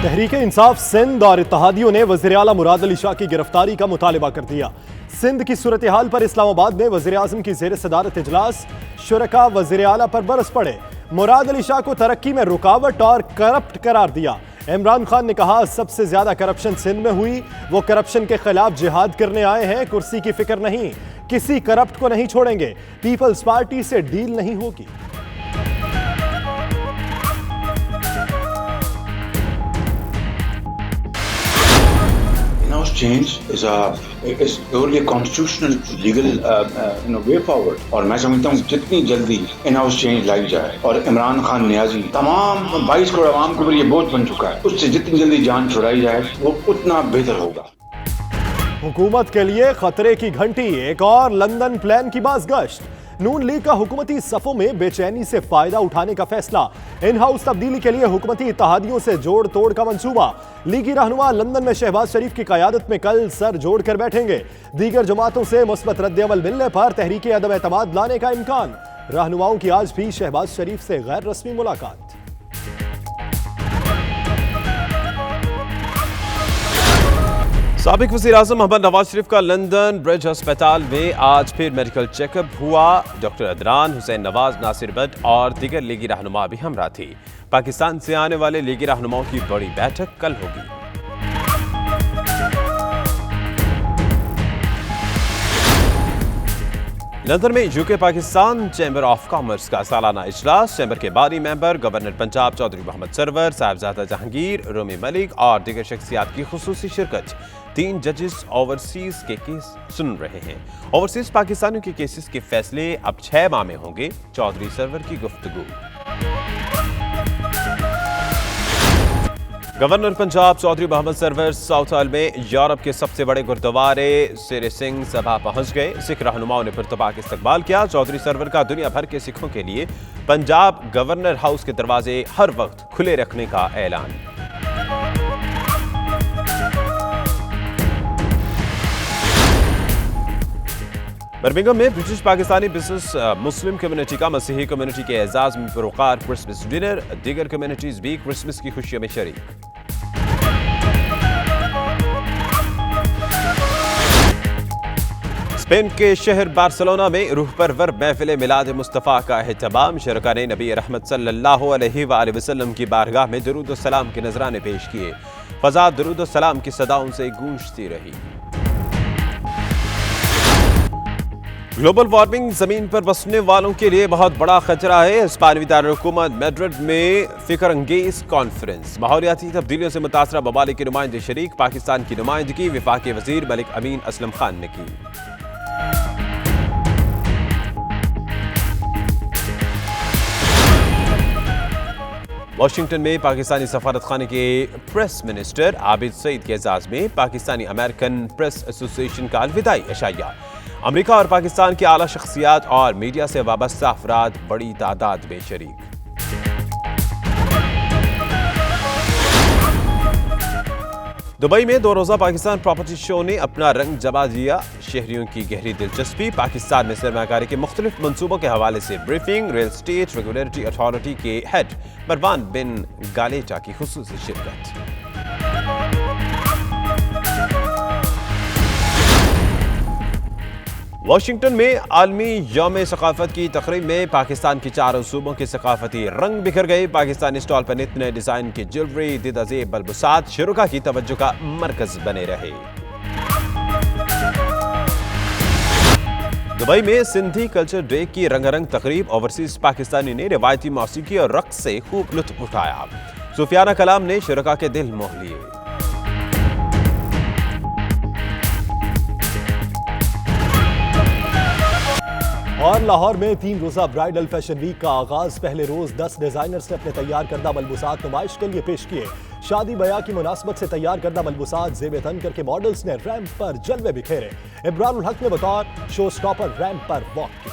तहरीक इंसाफ सिंध और इत्तेहादियों ने वज़ीर आला मुराद अली शाह की गिरफ्तारी का मुतालबा कर दिया। सिंध की सूरत हाल पर इस्लामाबाद में वज़ीर आज़म की ज़ेर सदारत इजलास, शुरका वज़ीर आला पर बरस पड़े। मुराद अली शाह को तरक्की में रुकावट और करप्ट करार दिया। इमरान खान ने कहा सबसे ज्यादा करप्शन सिंध में हुई, वो करप्शन के खिलाफ जिहाद करने आए हैं, कुर्सी की फिक्र नहीं, किसी करप्ट को नहीं छोड़ेंगे, पीपल्स पार्टी से डील नहीं होगी। In-house change is only a constitutional legal way forward. और मैं समझता हूँ जितनी जल्दी in-house change लाई जाए और इमरान खान नियाजी तमाम 22 करोड़ आवाम के ऊपर ये बोझ बन चुका है, उससे जितनी जल्दी जान छुड़ाई जाए वो उतना बेहतर होगा। हुकूमत के लिए खतरे की घंटी, एक और लंदन प्लान की बाज़गश्त। नून लीग का हुकूमती सफ़ों में बेचैनी से फायदा उठाने का फैसला। इन हाउस तब्दीली के लिए हुकूमती इत्तेहादियों से जोड़ तोड़ का मंसूबा। लीगी रहनुमा लंदन में शहबाज शरीफ की क़यादत में कल सर जोड़ कर बैठेंगे। दीगर जमातों से मुस्बत रद्द-ए-अमल मिलने पर तहरीक अदम एतमाद लाने का इम्कान। रहनुमाओं की आज भी शहबाज शरीफ से गैर रस्मी मुलाकात। साबिक वज़ीर आज़म मोहम्मद नवाज शरीफ का लंदन ब्रिज अस्पताल में आज फिर मेडिकल चेकअप हुआ। डॉक्टर अदनान, हुसैन नवाज, नासिर बट और दीगर लीगी रहनुमा भी हमरा थी। पाकिस्तान से आने वाले लीगी रहनुमाओं की बड़ी बैठक कल होगी। लंदन में UK Pakistan chamber of commerce का सालाना इजलास। चैम्बर के बानी मेंबर गवर्नर पंजाब चौधरी मोहम्मद सरवर, साहिबजादा जहांगीर, रूमी मलिक और दीगर शख्सियात की खुसूसी शिरकत। 3 जजेस ओवरसीज के केस सुन रहे हैं। ओवरसीज पाकिस्तानियों के केसेस के फैसले अब 6 माह में होंगे। चौधरी सरवर की गुफ्तगू। Governor Punjab Chaudhry Mohammad Sarwar Southall में यूरोप के सबसे बड़े गुरुद्वारे सिर सिंह सभा पहुंच गए। सिख रहनुमाओं ने पुरतपाक इस्तकबाल किया। चौधरी सरवर का दुनिया भर के सिखों के लिए पंजाब गवर्नर हाउस के दरवाजे हर वक्त खुले रखने का ऐलान। बर्मिंघम में ब्रिटिश पाकिस्तानी बिजनेस मुस्लिम कम्युनिटी का मसीही कम्युनिटी के एजाज में पुरवकार क्रिसमस डिनर। दीगर कम्युनिटीज भी क्रिसमस की खुशियों में शरीक। स्पेन के शहर बार्सिलोना में रूह परवर महफिल मिलाद मुस्तफ़ा का एहतमाम। शरका ने नबी रहमत सल्लल्लाहु अलैहि वसल्लम की बारगाह में दरूद व सलाम के नजराने पेश किए। फज़ा दरूद व सलाम की सदाओं से गूंजती रही। ग्लोबल वार्मिंग जमीन पर बसने वालों के लिए बहुत बड़ा खतरा है। स्पेनी दारुल-हुकूमत मैड्रिड में फिक्र अंगेज कॉन्फ्रेंस। माहौलियाती तब्दीलियों से मुतासरा ममालिक के नुमाइंदे शरीक। पाकिस्तान की नुमाइंदगी वफाकी वजीर मलिक अमीन असलम खान ने की। वाशिंगटन में पाकिस्तानी सफारत खाने के प्रेस मिनिस्टर आबिद सईद के एजाज में पाकिस्तानी अमेरिकन प्रेस एसोसिएशन का अलविदाई इशाया। अमेरिका और पाकिस्तान की आला शख्सियात और मीडिया से वाबस्ता अफराद बड़ी तादाद में शरीक। दुबई में 2 रोज़ा पाकिस्तान प्रॉपर्टी शो ने अपना रंग जमा दिया। शहरियों की गहरी दिलचस्पी। पाकिस्तान में सरमायाकारी के मुख्तलिफ मंसूबों के हवाले से briefing. Real estate regulatory authority के हेड मरवान बिन गालेटा की खुसूसी शिरकत। वाशिंगटन में आलमी यौम सकाफत की तकरीब में पाकिस्तान के 4 सूबों के सकाफती रंग बिखर गए। पाकिस्तानी स्टॉल पर नित नए डिजाइन की ज्वेलरी, दिदाज़ेब बलबुसात शुरुका की तवज्जो का मरकज बने रहे। दुबई में सिंधी कल्चर डे की रंगारंग तकरीब। ओवरसीज पाकिस्तानी ने रिवायती मौसीकी और रक्स से खूब लुत्फ उठाया। सूफियाना कलाम ने शुरुका के दिल मोह लिए। और लाहौर में 3 रोज़ा ब्राइडल फैशन वीक का आगाज। पहले रोज 10 डिजाइनर्स ने अपने तैयार करदा मलबूसात नुमाइश के लिए पेश किए। शादी ब्याह की मुनासबत से तैयार करदा मलबूसात ज़ेब तन करके मॉडल्स ने रैंप पर जलवे बिखेरे। इमरानुल हक ने बतौर शो स्टॉपर रैंप पर वॉक की।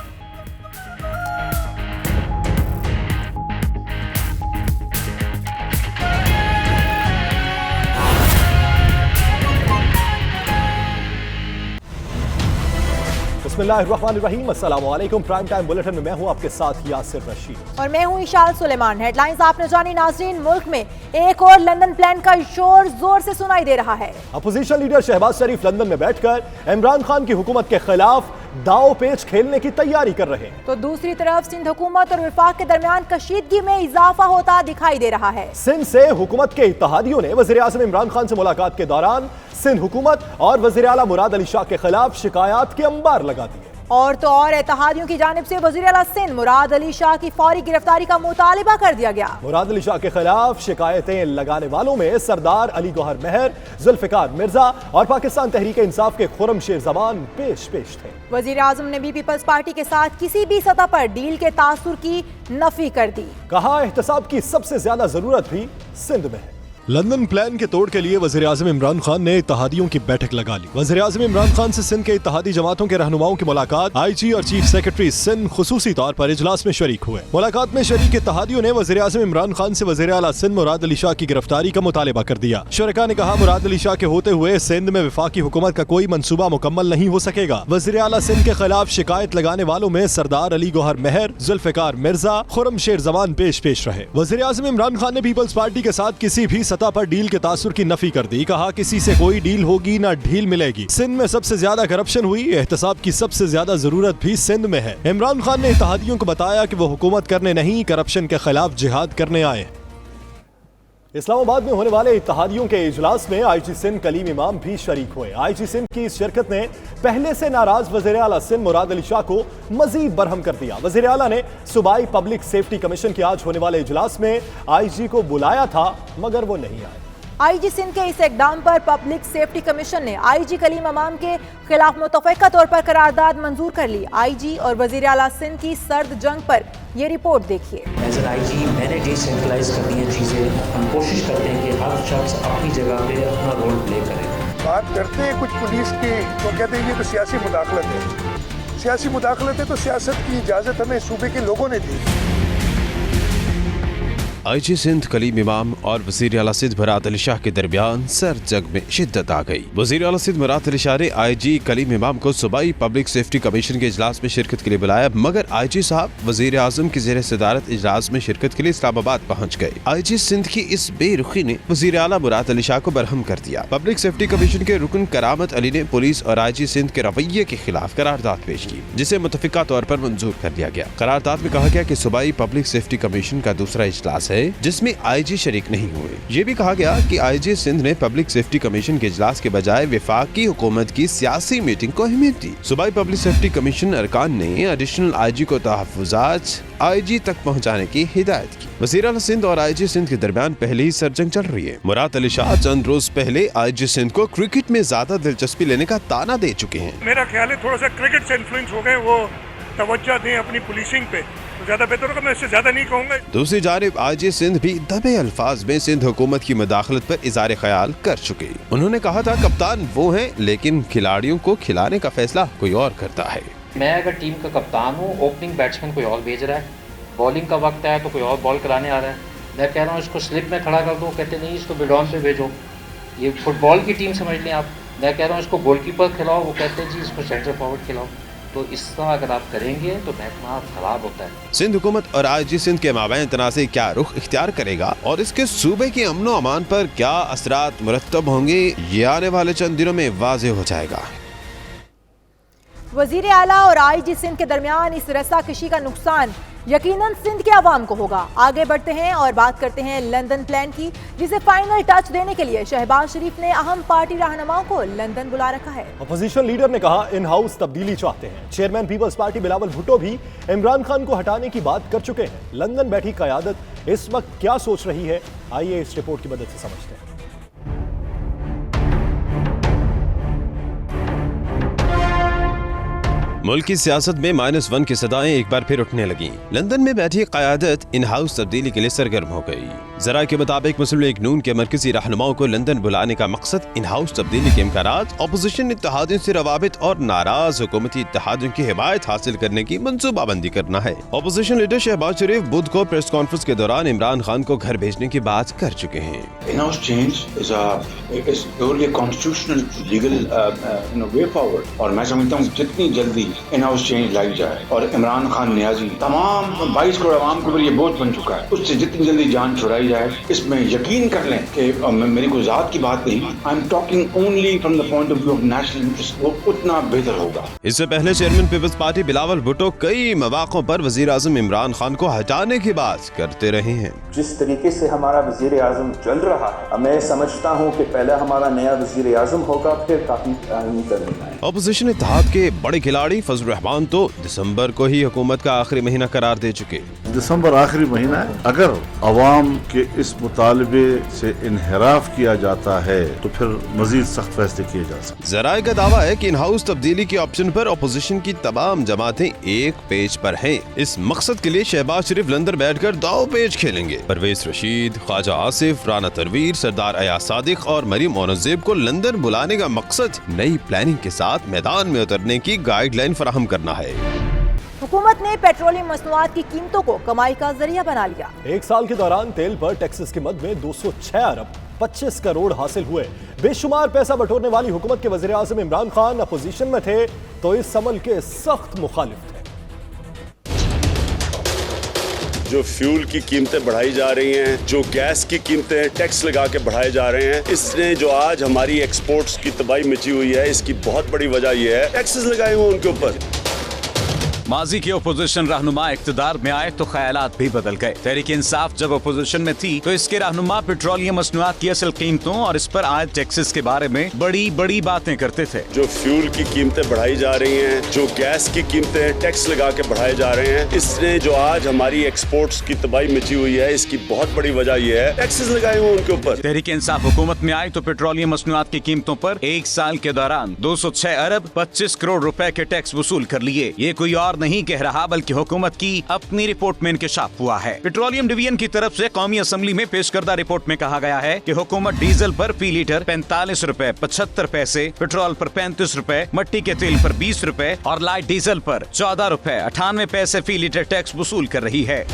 बिस्मिल्लाहिर्रहमानिर्रहीम, अस्सलाम वालेकुम। प्राइम टाइम बुलेटिन में मैं हूं आपके साथ यासिर रशीद और मैं हूं इशाल सुलेमान। हेडलाइंस आपने जानी नाज़रीन। मुल्क में एक और लंदन प्लान का शोर जोर से सुनाई दे रहा है। अपोजिशन लीडर शहबाज शरीफ लंदन में बैठकर इमरान खान की हुकूमत के खिलाफ दाव पेच खेलने की तैयारी कर रहे हैं, तो दूसरी तरफ सिंध हुकूमत और विफाक के दरमियान कशीदगी में इजाफा होता दिखाई दे रहा है। सिंध से हुकूमत के इत्तेहादियों ने वज़ीर आज़म इमरान खान से मुलाकात के दौरान सिंध हुकूमत और वज़ीर आला मुराद अली शाह के खिलाफ शिकायत के अंबार लगा दिए। और तो और इत्तेहादियों की जानिब से वज़ीर आला सिंध मुराद अली शाह की फौरी गिरफ्तारी का मुतालिबा कर दिया गया। मुराद अली शाह के खिलाफ शिकायतें लगाने वालों में सरदार अली गौहर मेहर, जुल्फ़िकार मिर्जा और पाकिस्तान तहरीक इंसाफ के खुर्रम शेर जमान पेश थे। वज़ीर आज़म ने भी पीपल्स पार्टी के साथ किसी भी सतह पर डील के तासुर की नफी कर दी। कहा एहतसाब की सबसे ज्यादा जरूरत भी सिंध में है। लंदन प्लान के तोड़ के लिए वज़ीर आज़म इमरान खान ने इत्तेहादियों की बैठक लगा ली। वज़ीर आज़म इमरान खान से सिंध के इत्तेहादी जमातों के रहनुमाओं की मुलाकात IG और चीफ सेक्रेटरी सिंध खुसूसी तौर पर इजलास में शरीक हुए। मुलाकात में शरीक इत्तेहादियों ने वज़ीर आज़म इमरान खान से वज़ीर आला सिंध मुराद अली शाह की गिरफ्तारी का मुतालिबा कर दिया। शुरका ने कहा, मुराद अली शाह के होते हुए सिंध में वफाकी हुकूमत का कोई मंसूबा मुकम्मल नहीं हो सकेगा। वज़ीर आला सिंध के खिलाफ शिकायत लगाने वालों में सरदार अली गौहर मेहर, जुल्फ़िकार मिर्जा, खुर्रम शेर जमान पेश रहे। वज़ीर आज़म इमरान खान ने पीपल्स पार्टी के साथ किसी भी सतह पर डील के तासुर की नफी कर दी। कहा, किसी से कोई डील होगी ना ढील मिलेगी। सिंध में सबसे ज्यादा करप्शन हुई, एहतसाब की सबसे ज्यादा जरूरत भी सिंध में है। इमरान खान ने इत्तेहादियों को बताया कि वो हुकूमत करने नहीं, करप्शन के खिलाफ जिहाद करने आए। इस्लामाबाद में होने वाले इत्तेहादियों के इजलास में IG सिंध कलीम इमाम भी शरीक हुए। IG सिंध की इस शिरकत ने पहले से नाराज वज़ीर आला सिंध मुराद अली शाह को मजीद बरहम कर दिया। वज़ीर आला ने सूबाई पब्लिक सेफ्टी कमीशन के आज होने वाले इजलास में IG को बुलाया था, मगर वो नहीं आए। IG सिंध के इस इकदाम पर पब्लिक सेफ्टी कमीशन ने IG कलीम इमाम के खिलाफ मुतफ़क़ा तौर पर करारदाद मंजूर कर ली। IG और वज़ीर आला सिंध की सर्द जंग पर ये रिपोर्ट देखिए। एज एन IG मैंने डिसेंट्रलाइज करनी है चीज़ें। हम कोशिश करते हैं कि हर शख्स अपनी जगह पे अपना रोल प्ले करे। बात करते हैं कुछ पुलिस की तो कहते हैं ये तो सियासी मुदाखलत है। सियासी मुदाखलत है तो सियासत की इजाज़त हमें सूबे के लोगों ने दी। IG सिंध कलीम इमाम और वज़ीर आला सिंध मुराद अली शाह के दरमियान सर्द जंग में शिद्दत आ गई। वज़ीर आला सिंध मुराद अली शाह ने IG कलीम इमाम को सूबाई पब्लिक सेफ्टी कमीशन के इजलास में शिरकत के लिए बुलाया, मगर IG साहब वज़ीर आज़म की ज़ेर सदारत इजलास में शिरकत के लिए इस्लामाबाद पहुँच गए। IG सिंध की इस बेरुखी ने वज़ीर आला मुराद अली शाह को बरहम कर दिया। पब्लिक सेफ्टी कमीशन के रुकन करामत अली ने पुलिस और IG सिंध के रवैये के खिलाफ करारदाद पेश की, जिसे मुतफ़िका तौर पर मंजूर कर लिया गया। करारदाद में कहा गया कि सूबाई पब्लिक सेफ्टी कमीशन का दूसरा इजलास है जिसमें IG शरीक नहीं हुए। ये भी कहा गया कि IG सिंध ने पब्लिक सेफ्टी कमीशन के इजलास के बजाय वफाकी हुकूमत की सियासी मीटिंग को अहमियत दी। सूबाई पब्लिक सेफ्टी कमीशन अरकान ने एडिशनल IG को तहफ़्फ़ुज़ात IG तक पहुँचाने की हिदायत की। वज़ीर आला सिंध और IG सिंध के दरमियान पहले ही सरजंग चल रही है। मुराद अली शाह चंद रोज पहले IG सिंध को क्रिकेट में ज्यादा दिलचस्पी लेने का ताना दे चुके हैं। मेरा ख्याल है थोड़ा सा क्रिकेट से इन्फ्लुएंस हो गए, वो तवज्जो दें अपनी पुलिसिंग पे तो ज्यादा बेहतर होगा। मैं इससे ज्यादा नहीं कहूँगा। दूसरी जानिब IG सिंध भी दबे अल्फाज में सिंध हुकूमत की मुदाखलत पर इज़हार ख्याल कर चुके। उन्होंने कहा था, कप्तान वो हैं लेकिन खिलाड़ियों को खिलाने का फैसला कोई और करता है। मैं अगर टीम का कप्तान हूँ, ओपनिंग बैट्समैन कोई और भेज रहा है, बॉलिंग का वक्त है तो कोई और बॉल कराने आ रहा है, मैं कह रहा हूँ इसको स्लिप में खड़ा कर दो, कहते नहीं इसको बिडॉन पे भेजो। ये फुटबॉल की टीम समझ लें आप। मैं कह रहा हूँ इसको गोलकीपर खिलाओ, वो कहते हैं जी इसको सेंटर फॉरवर्ड खिलाओ। तो इस तरह अगर आप करेंगे तो महकमा खराब होता है। सिंध हुकूमत और IG सिंध के माबैन तनाज़े क्या रुख इख्तियार करेगा और इसके सूबे के अमन व अमान पर क्या असरात मुरत्तब होंगे, ये आने वाले चंद दिनों में वाज़ेह हो जाएगा। वज़ीर आला और IG सिंध के दरमियान इस रस्साकशी का नुकसान यकीनन सिंध के अवाम को होगा। आगे बढ़ते हैं और बात करते हैं लंदन प्लान की, जिसे फाइनल टच देने के लिए शहबाज शरीफ ने अहम पार्टी रहनुमाओं को लंदन बुला रखा है। अपोजिशन लीडर ने कहा, इन हाउस तब्दीली चाहते हैं। Chairman peoples party Bilawal Bhutto भी इमरान खान को हटाने की बात कर चुके हैं। लंदन बैठी क़यादत इस वक्त क्या सोच रही है, आइए इस रिपोर्ट की मदद से समझते हैं। मुल्क की सियासत में -1 की सदाएं एक बार फिर उठने लगी। लंदन में बैठी क़यादत इन हाउस तब्दीली के लिए सरगर्म हो गई। जरा के मुताबिक मुस्लिम लीग नून के मरकजी रहनुमाओं को लंदन बुलाने का मकसद इन हाउस तब्दीली के इम्कानात, अपोजिशन इत्तेहादियों से रवाबित और नाराज हुकूमती इत्तेहादियों की हिमायत हासिल करने की मंसूबाबंदी करना है। अपोजिशन लीडर शहबाज शरीफ बुध को प्रेस कॉन्फ्रेंस के दौरान इमरान खान को घर भेजने की बात कर चुके हैं। In-house change is only a constitutional legal way forward, और मैं समझता हूँ जितनी जल्दी इन हाउस चेंज लाई जाए और इमरान खान नियाजी तमाम 22 करोड़ आवाम के ऊपर ये बोझ बन चुका है, उससे जितनी जल्दी जान छुड़ाई जाए। इसमें यकीन कर लें कि मेरी कोई ज़ात की बात नहीं, I'm talking only from the point of view of national interest, वो उतना बेहतर होगा। इससे पहले chairman peoples party Bilawal Bhutto कई मौक़ों पर वज़ीर आज़म इमरान खान को हटाने की बात करते रहे हैं। जिस तरीके से हमारा वज़ीर आज़म चल रहा है, मैं समझता हूँ कि पहले हमारा नया वज़ीर आज़म होगा, फिर काफी करना है। अपोजिशन इत्तेहाद के बड़े खिलाड़ी फजल रहमान तो दिसंबर को ही हुकूमत का आखिरी महीना करार दे चुके। दिसंबर आखिरी महीना है, अगर अवाम के इस मुतालबे से इनहराफ किया जाता है तो फिर मजीद सख्त फैसले किए जा सकते। जराये का दावा है कि इन हाउस तब्दीली के ऑप्शन पर अपोजिशन की तमाम जमातें एक पेज पर हैं। इस मकसद के लिए शहबाज शरीफ लंदन बैठकर दाव पेज खेलेंगे। परवेज रशीद, ख्वाजा आसिफ, राना तनवीर, सरदार अयाज सादिक और मरीम औरंगजेब को लंदन बुलाने का मकसद नई प्लानिंग के साथ मैदान में उतरने की गाइडलाइन फराहम करना है। हुकूमत ने पेट्रोलियम मसनूआत की कीमतों को कमाई का जरिया बना लिया। एक साल के दौरान तेल पर टैक्सेस की मद में 206 अरब 25 करोड़ हासिल हुए। बेशुमार पैसा बटोरने वाली हुकूमत के वज़ीर आज़म इमरान खान अपोजिशन में थे तो इस अमल के सख्त मुखालिफ थे। जो फ्यूल की कीमतें बढ़ाई जा रही हैं, जो गैस की कीमतें टैक्स लगा के बढ़ाए जा रहे हैं, इसने जो आज हमारी एक्सपोर्ट्स की तबाही मची हुई है, इसकी बहुत बड़ी वजह यह है टैक्सेस लगाए हुए उनके ऊपर। माजी के अपोजिशन रहनुमा इक्तदार में आए तो ख्यालात भी बदल गए। तहरीक इंसाफ जब अपोजिशन में थी तो इसके रहनुमा पेट्रोलियम मसनूआत की असल कीमतों और इस पर आयद टैक्सेस के बारे में बड़ी बड़ी बातें करते थे। जो फ्यूल की कीमतें बढ़ाई जा रही हैं, जो गैस की कीमतें टैक्स लगा के बढ़ाए जा रहे हैं, इसने जो आज हमारी एक्सपोर्ट्स की तबाही मची हुई है, इसकी बहुत बड़ी वजह यह है टैक्सेस लगाए हुए उनके ऊपर। तहरीक इंसाफ हुकूमत में आई तो पेट्रोलियम मसनूआत की कीमतों पर एक साल के दौरान 206 अरब 25 करोड़ रुपए के टैक्स वसूल कर लिए। ये कोई और नहीं कह रहा बल्कि हुकूमत की अपनी रिपोर्ट में इंकशाफ हुआ है। पेट्रोलियम डिवीजन की तरफ से कौमी असेंबली में पेश करदा रिपोर्ट में कहा गया है कि हुकूमत डीजल पर फी लीटर 45 रुपए 75 पैसे, पेट्रोल पर 35 रुपए, मट्टी के तेल पर 20 रुपए और लाइट डीजल पर 14 रुपए 98 पैसे फी लीटर टैक्स वसूल कर रही है।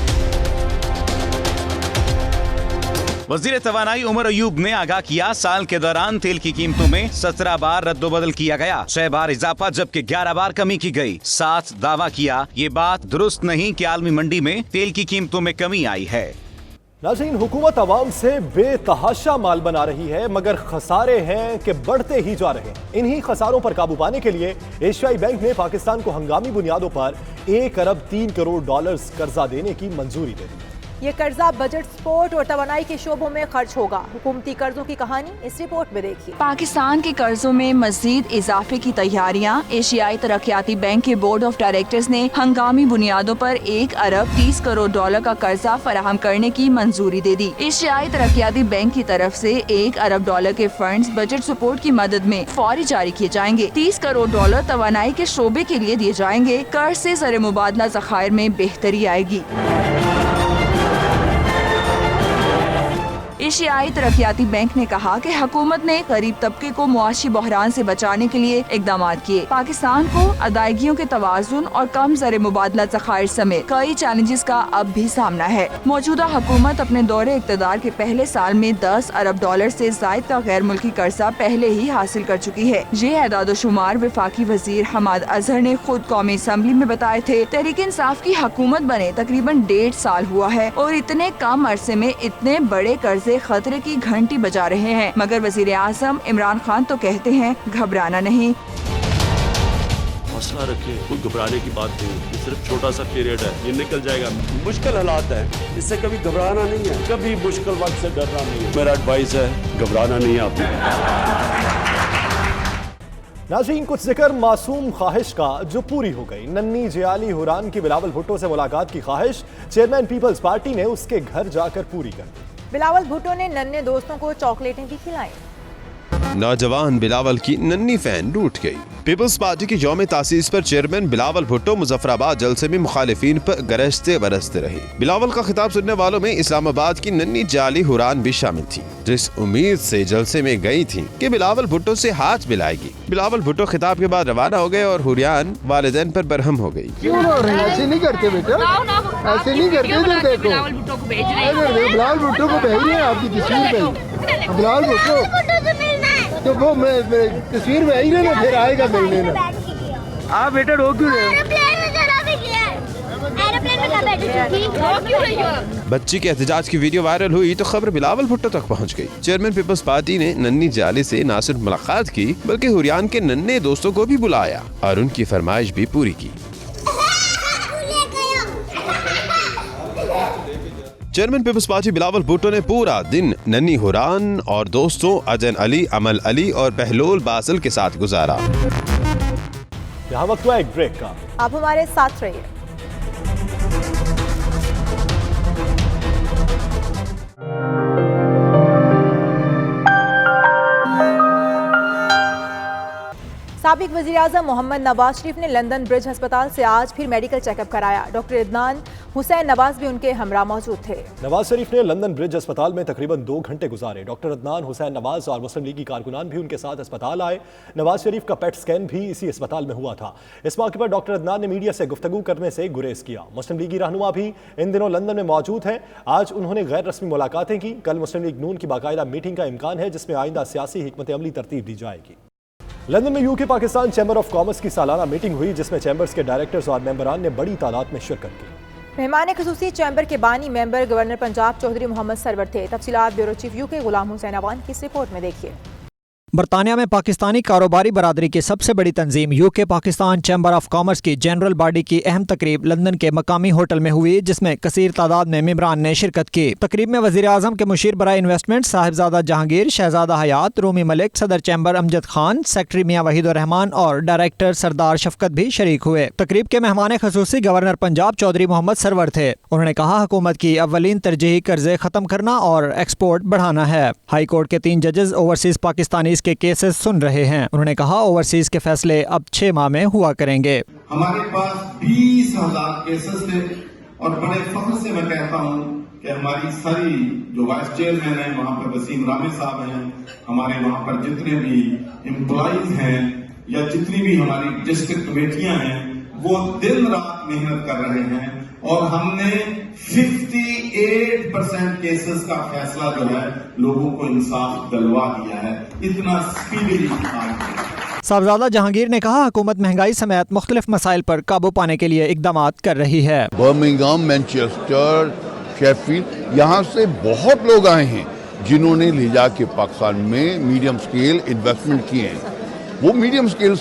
वजीर तवानाई उमर अयूब ने आगाह किया, साल के दौरान तेल की कीमतों में 17 बार रद्दोबदल किया गया, 6 बार इजाफा जबकि 11 बार कमी की गई। साथ दावा किया ये बात दुरुस्त नहीं कि आलमी मंडी में तेल की कीमतों में कमी आई है। नाज़रीन, हुकूमत आवाम से बेतहाशा माल बना रही है मगर खसारे हैं कि बढ़ते ही जा रहे हैं। इन्हीं खसारों पर काबू पाने के लिए एशियाई बैंक ने पाकिस्तान को हंगामी बुनियादों पर 1 अरब 3 करोड़ डॉलर्स कर्जा देने की मंजूरी दे दी। ये कर्जा बजट, स्पोर्ट और तवानाई के शोबों में खर्च होगा। हुकूमती कर्जों की कहानी इस रिपोर्ट में देखिए। पाकिस्तान के कर्जों में मजीद इजाफे की तैयारियां। एशियाई तरक्याती बैंक के बोर्ड ऑफ डायरेक्टर्स ने हंगामी बुनियादों पर 1 अरब 30 करोड़ डॉलर का कर्जा फराहम करने की मंजूरी दे दी। एशियाई तरक्याती बैंक की तरफ से 1 अरब डॉलर के फंड्स बजट सपोर्ट की मदद में फौरी जारी किए जाएंगे। 30 करोड़ डॉलर तवानाई के शोबे के लिए दिए जाएंगे। कर्ज से ज़र मुबादला ज़खायर में बेहतरी आएगी। एशियाई तरक्याती बैंक ने कहा कि हुकूमत ने गरीब तबके को मुआशी बहरान से बचाने के लिए इकदाम किए। पाकिस्तान को अदायगियों के तवाज़ुन और कम ज़र मुबादला ज़खायर समेत कई चैलेंजेस का अब भी सामना है। मौजूदा हुकूमत अपने दौरे इक़्तिदार के पहले साल में 10 अरब डॉलर से ज़ायद का गैर मुल्की कर्जा पहले ही हासिल कर चुकी है। ये एदाद शुमार वफाकी वजीर हमाद अजहर ने खुद कौमी असम्बली में बताए थे। तहरीक इंसाफ की हुकूमत बने तकरीबन 1.5 साल हुआ है और इतने कम अरसे में इतने बड़े कर्जे खतरे की घंटी बजा रहे हैं, मगर वजीर आज़म इमरान खान तो कहते हैं घबराना नहीं। हौसला रखे, कोई घबराने की बात नहीं, ये सिर्फ छोटा सा पीरियड है, ये निकल जाएगा। मुश्किल हालात है, इससे कभी घबराना नहीं है, कभी मुश्किल वक्त से डरना नहीं है। मेरा एडवाइस है घबराना नहीं है आपको। नाज़रीन, कुछ जिक्र मासूम ख्वाहिश का जो पूरी हो गई। नन्ही जियाली हुरान की बिलावल भुट्टो से मुलाकात की ख्वाहिश चेयरमैन पीपल्स पार्टी ने उसके घर जाकर पूरी कर दी। बिलावल भुट्टो ने नन्हे दोस्तों को चॉकलेटें भी खिलाई। नौजवान बिलावल की नन्ही फैन लूट गई। पीपल्स पार्टी की यौम तासीस पर चेयरमैन बिलावल भुट्टो मुजफ्फराबाद जलसे में मुखालिफिन पर गरजते बरसते रहे। बिलावल का खिताब सुनने वालों में इस्लामाबाद की नन्ही जाली हुरान भी शामिल थी, जिस उम्मीद से जलसे में गई थी कि बिलावल भुट्टो से हाथ मिलाएगी। बिलावल भुट्टो खिताब के बाद रवाना हो गए और हुरियान वालिदैन पर बरहम हो गई। क्यों रो रहे हैं? ऐसे नहीं करते बेटा, ऐसे नहीं करते। इधर देखो, बिलावल भुट्टो को भेज रहे हैं, आपकी तस्वीर भेज। बिलावल भुट्टो तो वो मैं तस्वीर में आई ना, फिर आएगा मिलने ना। आप बेटा रो क्यों रहे हो? बच्ची के एहतजाज की वीडियो वायरल हुई तो खबर बिलावल भुट्टो तक पहुंच गई। चेयरमैन पीपल्स पार्टी ने नन्ही जाले से न सिर्फ मुलाकात की बल्कि हुरियान के नन्हे दोस्तों को भी बुलाया और उनकी फरमाइश भी पूरी की। Chairman peoples party Bilawal Bhutto ने पूरा दिन नन्ही हुरान और दोस्तों अजन अली, अमल अली और बहलोल बासल के साथ गुजारा। यहाँ वक्त हुआ एक ब्रेक का, आप हमारे साथ रहिए। साबिक वज़ीर-ए-आज़म मोहम्मद नवाज शरीफ ने लंदन ब्रिज अस्पताल से आज फिर मेडिकल चेकअप कराया। डॉक्टर इदनान हुसैन नवाज भी उनके हमरा मौजूद थे। नवाज शरीफ ने लंदन ब्रिज अस्पताल में तकरीबन 2 घंटे गुजारे। डॉक्टर इदनान हुसैन नवाज और मुस्लिम लीगी कारकुनान भी उनके साथ अस्पताल आए। नवाज शरीफ का पेट स्कैन भी इसी अस्पताल में हुआ था। इस मौके पर डॉक्टर इदनान ने मीडिया से गुफ्तगू करने से गुरेज किया। मुस्लिम लीगी रहनुमा भी इन दिनों लंदन में मौजूद हैं। आज उन्होंने गैर रस्मी मुलाकातें की। कल मुस्लिम लीग नून की बाकायदा मीटिंग का इम्कान है जिसमें आइंदा सियासी हिकमत अमली तरतीब दी जाएगी। लंदन में UK Pakistan chamber of commerce की सालाना मीटिंग हुई जिसमें चैम्बर्स के डायरेक्टर्स और मेंबरान ने बड़ी तादाद में शिरकत की। मेहमान खुसूसी चैम्बर के बानी मेंबर गवर्नर पंजाब चौधरी मोहम्मद सरवर थे। तफसीलात bureau chief UK Ghulam Hussain Awan की इस रिपोर्ट में देखिए। बरतानिया में पाकिस्तानी कारोबारी बरादरी की सबसे बड़ी तंजीम UK Pakistan chamber of commerce की जनरल बॉडी की अहम तकरीब लंदन के मकामी होटल में हुई जिसमें कसीर तादाद में मेंबरान ने शिरकत की। तकरीब में वज़ीर आज़म के मुशीर बराए इन्वेस्टमेंट साहिबजादा जहांगीर, शहजादा हयात, रूमी मलिक, सदर चैम्बर अमजद खान, सेक्रेटरी मियां वहीद रहमान और डायरेक्टर सरदार शफकत भी शरीक हुए। तकरीब के मेहमान खुसूसी गवर्नर पंजाब चौधरी मोहम्मद सरवर थे। उन्होंने कहा हुकूमत की अव्वलीन तरजीह कर्जे खत्म करना और एक्सपोर्ट बढ़ाना है। हाई कोर्ट के 3 जजेस ओवरसीज पाकिस्तानीज के केसेस सुन रहे हैं। उन्होंने कहा ओवरसीज के फैसले अब 6 माह में हुआ करेंगे। हमारे पास 20,000 केसेस थे और बड़े फख्र से मैं कहता हूं कि हमारी सारी जो वाइस चेयरमैन है वहां पर वसीम रामे साहब हैं, हमारे वहां पर जितने भी एम्प्लॉइज हैं या जितनी भी हमारी डिस्ट्रिक्ट कमेटियां हैं वो दिन रात मेहनत कर रहे हैं और हमने 58% केसेस का फैसला जो है लोगों को इंसाफ दिलवा दिया है। इतना स्पीडली साहबजादा जहांगीर ने कहा हुकूमत महंगाई समेत मुख्तलिफ मसाइल पर काबू पाने के लिए इकदाम कर रही है। बर्मिंघम, मैनचेस्टर, शेफील्ड यहाँ से बहुत लोग आए हैं जिन्होंने ले जाके पाकिस्तान में मीडियम स्केल इन्वेस्टमेंट किए हैं। वो मीडियम स्केल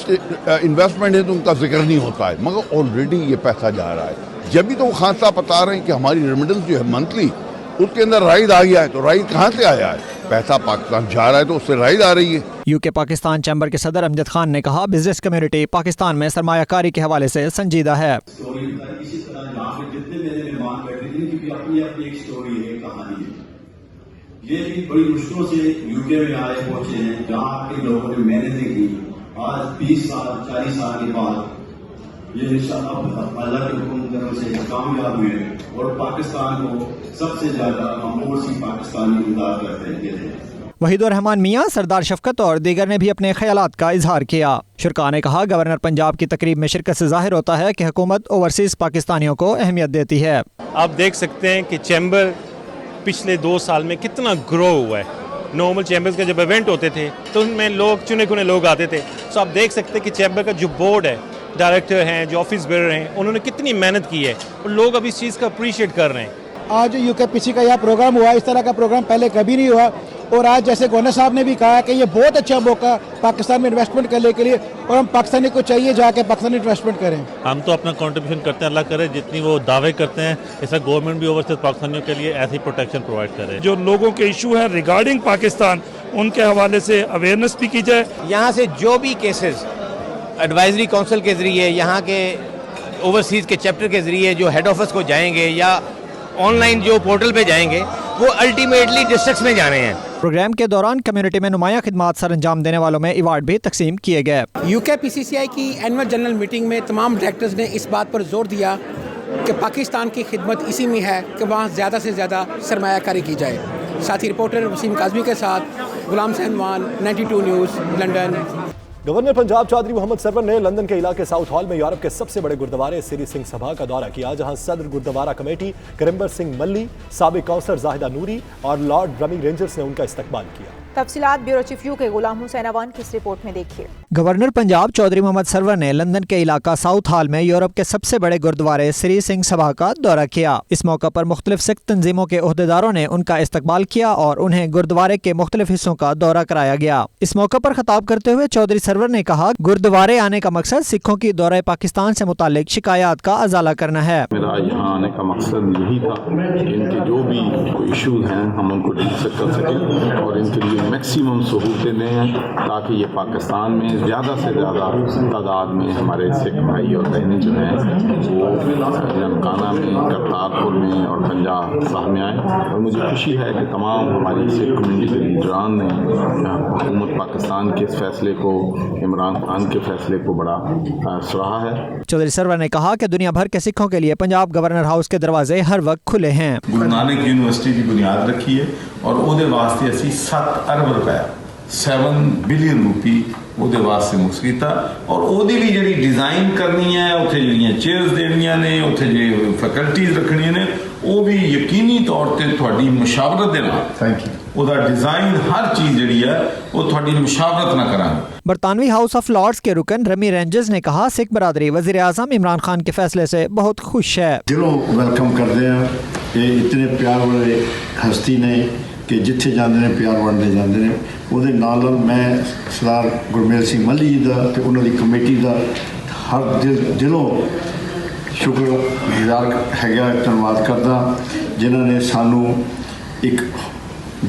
इन्वेस्टमेंट है तो उनका जिक्र नहीं होता है मगर ऑलरेडी ये पैसा जा रहा है। जब भी तो खान साहब बता रहे हैं कि हमारी रेमिटेंस जो है मंथली उसके अंदर राइड आ गया है तो राइड कहाँ से आया है? पैसा पाकिस्तान जा रहा है तो उससे राइड आ रही है। यूके पाकिस्तान चैम्बर के सदर अमजद खान ने कहा बिजनेस कम्युनिटी पाकिस्तान में सरमायाकारी के हवाले से संजीदा है। इसी तरह यहाँ पे जितने मेरे मेहमान बैठे थे इनकी भी अपनी अपनी एक स्टोरी है, कहानी है। ये भी बड़ी मुश्किलों से यूके में आए पहुंचे हैं जहाँ के लोगों ने मेहनतें की। आज 20 साल 40 साल के बाद ये अब अल्लाह के हुक्म करने से कामयाब हुए और पाकिस्तान को सबसे ज्यादा ओवरसीज पाकिस्तानी इमदाद करते हैं। वहीद रहमान मियां, सरदार शफकत और दीगर ने भी अपने ख्यालात का इजहार किया। शुरका ने कहा गवर्नर पंजाब की तकरीब में शिरकत से जाहिर होता है कि हुकूमत ओवरसीज पाकिस्तानियों को अहमियत देती है। आप देख सकते हैं कि चैम्बर पिछले 2 साल में कितना ग्रो हुआ है। नॉर्मल चैम्बर्स के जब इवेंट होते थे तो उनमें लोग चुने चुने लोग आते थे। तो आप देख सकते हैं कि चैम्बर का जो बोर्ड है, डायरेक्टर हैं, जो ऑफिस बेरर हैं, उन्होंने कितनी मेहनत की है और लोग अब इस चीज़ का अप्रिशिएट कर रहे हैं। आज यूकेपीसी का यह प्रोग्राम हुआ, इस तरह का प्रोग्राम पहले कभी नहीं हुआ और आज जैसे गवर्नर साहब ने भी कहा कि ये बहुत अच्छा मौका पाकिस्तान में इन्वेस्टमेंट करने के लिए और हम पाकिस्तानी को चाहिए जाके पाकिस्तान इन्वेस्टमेंट करें। हम तो अपना कंट्रीब्यूशन करते हैं, अल्लाह करे जितनी वो दावे करते हैं ऐसा गवर्नमेंट भी ओवरसीज पाकिस्तानियों के लिए ऐसी प्रोटेक्शन प्रोवाइड करे। जो लोगों के इशू है रिगार्डिंग पाकिस्तान उनके हवाले से अवेयरनेस भी की जाए। यहाँ से जो भी केसेस एडवाइजरी काउंसिल के जरिए, यहाँ के ओवरसीज के चैप्टर के जरिए जो हेड ऑफिस को जाएंगे या ऑनलाइन जो पोर्टल पे जाएंगे वो अल्टीमेटली डिस्ट्रिक्ट्स में जाने हैं। प्रोग्राम के दौरान कम्युनिटी में नुमाया खिदमात सर अंजाम देने वालों में अवार्ड भी तकसीम किए गए। यूकेपीसीसीआई की एनुअल जनरल मीटिंग में तमाम डायरेक्टर्स ने इस बात पर जोर दिया कि पाकिस्तान की खिदमत इसी में है कि वहाँ ज़्यादा से ज़्यादा सरमायाकारी की जाए। साथी रिपोर्टर वसीम काज़मी के साथ गुलाम सहनवान, 92 news, London. Governor Punjab Chaudhry Mohammad Sarwar ने लंदन के इलाके साउथ हॉल में यूरोप के सबसे बड़े गुरुद्वारे श्री सिंह सभा का दौरा किया, जहां सदर गुरुद्वारा कमेटी करिम्बर सिंह मल्ली, साबिक काउंसलर जाहिदा नूरी और लॉर्ड रमी रेंजर्स ने उनका इस्तकबाल किया। तफसीलात ब्यूरो चीफ यू के गुलाम हुसैन अवान की इस रिपोर्ट में देखिए। गवर्नर पंजाब चौधरी मोहम्मद सरवर ने लंदन के इलाका साउथ हाल में यूरोप के सबसे बड़े गुरुद्वारे श्री सिंह सभा का दौरा किया। इस मौका पर मुख्तलिफ सिख तंजीमों के ओहदेदारों ने उनका इस्तकबाल किया और उन्हें गुरुद्वारे के मुख्तलिफ हिस्सों का दौरा कराया गया। इस मौका पर खिताब करते हुए चौधरी सरवर ने कहा, गुरुद्वारे आने का मकसद सिखों की दौरे पाकिस्तान से मुतालिक शिकायत का अजाला करना है। मेरा यहाँ आने का मकसद यही था कि इनके जो भी इशूज हैं हम उनको डिस्कस कर सकें और इनके लिए मैक्सिमम सहूलतें दें ताकि ये पाकिस्तान में ज़्यादा से ज़्यादा तादाद में हमारे सिख भाई और बहनें जो हैं वो ननकाना में, करतारपुर में और पंजाब साहब में आए। और मुझे खुशी है कि तमाम हमारी सिख कम्युनिटी के लीडरान ने हुकूमत पाकिस्तान के इस फैसले को, इमरान खान के फैसले को बड़ा सराहा है। चौधरी सरवर ने कहा कि दुनिया भर के सिखों के लिए पंजाब गवर्नर हाउस के दरवाजे हर वक्त खुले हैं। गुरु नानक यूनिवर्सिटी की बुनियाद रखी है और ਉਹਦੇ ਵਾਸਤੇ ਅਸੀਂ 7 ਅਰਬ ਰੁਪਏ 7 ਬਿਲੀਅਨ ਰੁਪਏ ਉਹਦੇ ਵਾਸਤੇ ਮੁਕਸ ਕੀਤਾ ਔਰ ਉਹਦੇ ਲਈ ਜਿਹੜੀ ਡਿਜ਼ਾਈਨ ਕਰਨੀ ਹੈ, ਉੱਥੇ ਜਿਹੜੀਆਂ ਚੇਅਰਸ ਦੇਣੀਆਂ ਨੇ, ਉੱਥੇ ਜੇ ਫੈਕਲਟੀਜ਼ ਰੱਖਣੀਆਂ ਨੇ, ਉਹ ਵੀ ਯਕੀਨੀ ਤੌਰ ਤੇ ਤੁਹਾਡੀ ਮੁਸ਼ਾਵਰਤ ਦੇ ਨਾਲ ਥੈਂਕ ਯੂ ਉਹਦਾ ਡਿਜ਼ਾਈਨ ਹਰ ਚੀਜ਼ ਜਿਹੜੀ ਹੈ ਉਹ ਤੁਹਾਡੀ ਮੁਸ਼ਾਵਰਤ ਨਾਲ ਕਰਾਂਗੇ। बरतानवी हाउस ऑफ लॉर्ड्स के रुकन रमी रेंजर्स ने कहा, सिख बरादरी वज़ीर आज़म इमरान खान के फैसले से बहुत खुश है। दिलों वेलकम करते हैं कि इतने प्यार वाले हस्ती ने कि जिथे जाते हैं प्यार वंडते जाते हैं। ਉਹਦੇ ਨਾਲ मैं सरदार गुरमेल सिंह मल्ली जी का ते उन्होंने कमेटी का हर दिलों शुक्रगुजार है, धन्यवाद करता जिन्होंने सानू एक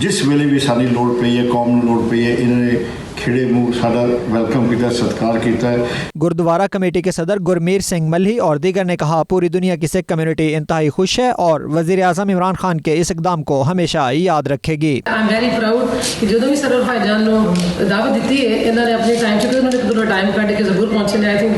जिस वेले भी साडी लोड़ पई है, कौम नूं लोड़ पई है, इन्होंने खिड़े मुँह साडा वेलकम किया, सत्कार किया है। गुरुद्वारा कमेटी के सदर गुरमीर सिंह मल्ही और दीगर ने कहा, पूरी दुनिया की सिख कम्युनिटी इंतहाई खुश है और वज़ीर आज़म इमरान खान के इस इक़दाम को हमेशा याद रखेगी। आई एम वेरी प्राउड कि जो भी सरवर भाईजान नो दावत दी है, इन्होंने अपने टाइम से उन्होंने टाइम कट के जरूर पहुंचे ने। आई थिंक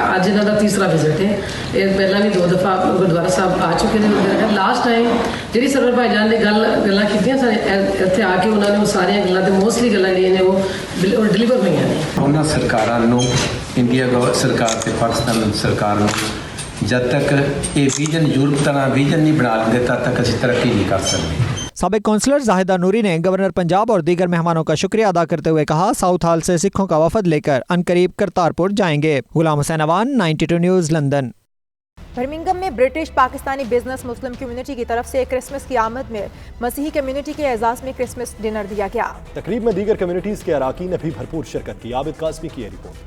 अज इन्हों का तीसरा विजिट है, ये पहला भी 2 दफ़ा गुरुद्वारा साहब आ चुके हैं। लास्ट टाइम जी सरवर भाईजान ने गल्लां कीतियां इत्थे आके उन्होंने वो सारिया गल्लां मोस्टली गल्लां जिहड़ियां ने वो डिलीवर हुई हैं। उन्होंने सरकारां नूं इंडिया सरकार ते पाकिस्तान सरकार नूं जब तक ये विजन यूरोप तरह विजन नहीं बना लेंगे तब तक असीं तरक्की नहीं कर सकते। साबिक कौंसलर जाहिदा नूरी ने गवर्नर पंजाब और दीगर मेहमानों का शुक्रिया अदा करते हुए कहा, साउथ हाल से सिखों का वफद लेकर अनकरीब करतारपुर जाएंगे। Ghulam Hussain Awan, 92 news, London. Birmingham में ब्रिटिश पाकिस्तानी बिजनेस मुस्लिम कम्युनिटी की तरफ से क्रिसमस की आमद में मसीही कम्युनिटी के एजाज में क्रिसमस डिनर दिया गया। तकरीब में दीगर कम्युनिटीज के अराकीन ने भी भरपूर शिरकत की। आबिद कासमी की रिपोर्ट।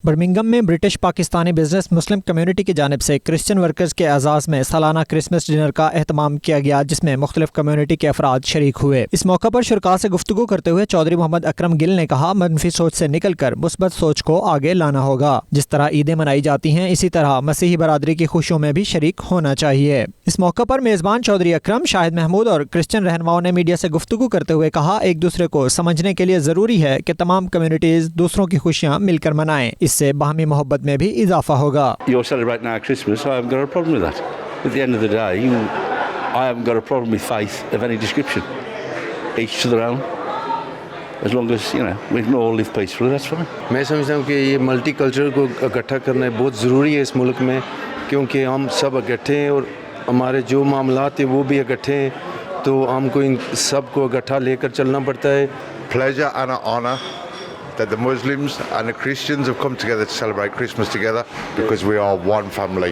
बर्मिंघम में ब्रिटिश पाकिस्तानी बिजनेस मुस्लिम कम्युनिटी की जानिब से क्रिश्चियन वर्कर्स के एजाज में सालाना क्रिसमस डिनर का एहतमाम किया गया, जिसमें मुख्तलिफ कम्युनिटी के अफराद शरीक हुए। इस मौका पर शुरका से गुफ्तगू करते हुए चौधरी मोहम्मद अकरम गिल ने कहा, मनफी सोच से निकल कर मुस्बत सोच को आगे लाना होगा। जिस तरह ईदें मनाई जाती हैं, इसी तरह मसीही बरादरी की खुशियों में भी शरीक होना चाहिए। इस मौका पर मेज़बान चौधरी अकरम, शाहिद महमूद और क्रिश्चियन रहनुमाओं ने मीडिया से गुफ्तगू करते हुए कहा, एक दूसरे को समझने के लिए ज़रूरी है कि तमाम कम्युनिटीज़ दूसरों की खुशियाँ मिलकर मनाएं। इससे बाहमी मोहब्बत में भी इजाफा होगा। You're celebrating our Christmas, I haven't got a problem with that. At the end of the day, I haven't got a problem with faith of any description. Each to their own. As long as, you know, we can all live peacefully, that's fine. मैं समझता हूँ कि ये multi culture को इकट्ठा करना बहुत ज़रूरी है इस मुल्क में, क्योंकि हम सब इकट्ठे हैं और हमारे जो मामलात हैं वो भी इकट्ठे हैं, तो हमको इन सब को इकट्ठा लेकर चलना पड़ता है। Pleasure and an honor that the Muslims and the Christians have come together to celebrate Christmas together because we are one family.